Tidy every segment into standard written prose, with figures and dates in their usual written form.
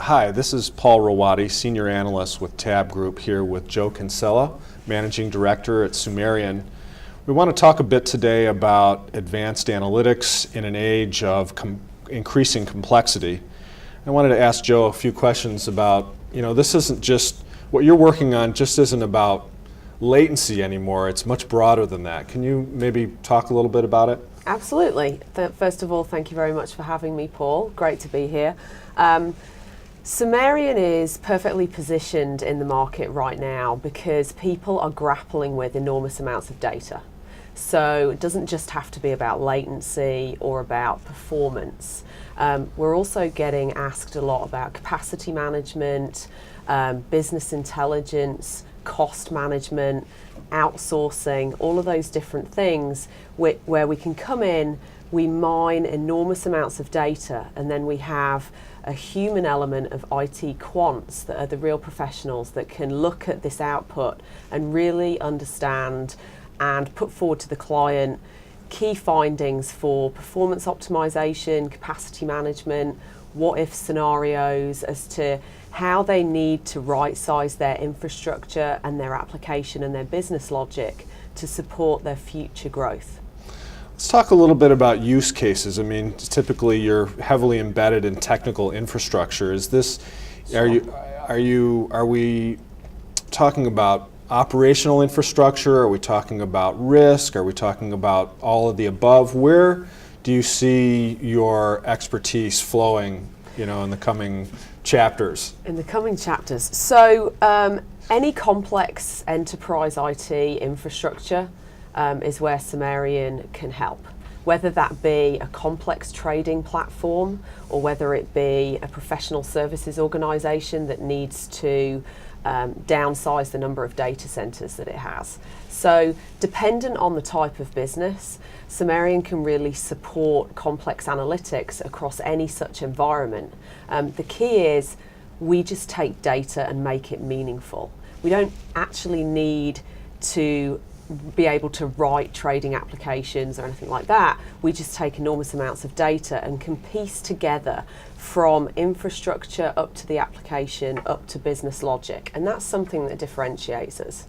Hi, this is Paul Rawati, Senior Analyst with TABB Group, here with Joe Kinsella, Managing Director at Sumerian. We want to talk a bit today about advanced analytics in an age of increasing complexity. I wanted to ask Joe a few questions about, this isn't just, what you're working on just isn't about latency anymore, it's much broader than that. Can you maybe talk a little bit about it? Absolutely. First of all, thank you very much for having me, Paul. Great to be here. Sumerian is perfectly positioned in the market right now because people are grappling with enormous amounts of data. So it doesn't just have to be about latency or about performance. We're also getting asked a lot about capacity management, business intelligence, cost management, outsourcing, all of those different things where we can come in, we mine enormous amounts of data, and then we have a human element of IT quants that are the real professionals that can look at this output and really understand and put forward to the client key findings for performance optimization, capacity management, what if scenarios as to how they need to right size their infrastructure and their application and their business logic to support their future growth. Let's talk a little bit about use cases. I mean, typically you're heavily embedded in technical infrastructure. Is this, are we talking about operational infrastructure? Are we talking about risk? Are we talking about all of the above? Where do you see your expertise flowing, in the coming chapters? In the coming chapters. So any complex enterprise IT infrastructure is where Sumerian can help. Whether that be a complex trading platform or whether it be a professional services organization that needs to downsize the number of data centers that it has. So dependent on the type of business, Sumerian can really support complex analytics across any such environment. The key is we just take data and make it meaningful. We don't actually need to be able to write trading applications or anything like that. We just take enormous amounts of data and can piece together from infrastructure up to the application, up to business logic. And that's something that differentiates us.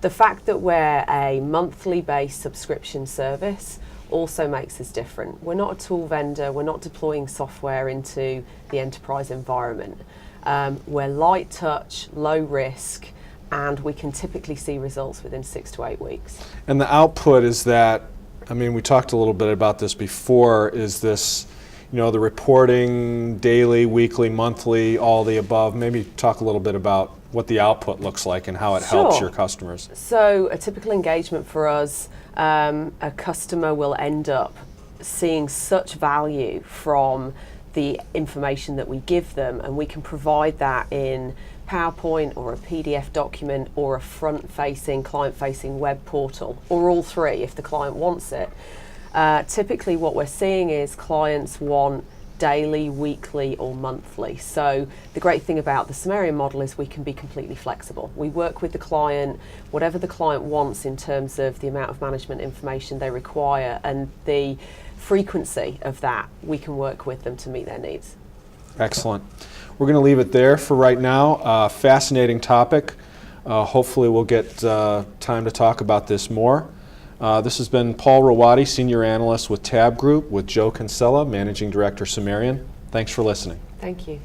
The fact that we're a monthly based subscription service also makes us different. We're not a tool vendor, we're not deploying software into the enterprise environment. We're light touch, low risk, and we can typically see results within 6 to 8 weeks. And the output is that, we talked a little bit about this before, is this, the reporting daily, weekly, monthly, all the above. Maybe talk a little bit about what the output looks like and how it helps your customers. So a typical engagement for us, a customer will end up seeing such value from the information that we give them, and we can provide that in PowerPoint or a PDF document or a front-facing, client-facing web portal, or all three if the client wants it. Typically what we're seeing is clients want daily, weekly or monthly. So the great thing about the Sumerian model is we can be completely flexible. We work with the client, whatever the client wants in terms of the amount of management information they require and the frequency of that, we can work with them to meet their needs. Excellent. We're going to leave it there for right now. Fascinating topic. Hopefully we'll get time to talk about this more. This has been Paul Rawati, Senior Analyst with TABB Group, with Joe Kinsella, Managing Director, Sumerian. Thanks for listening. Thank you.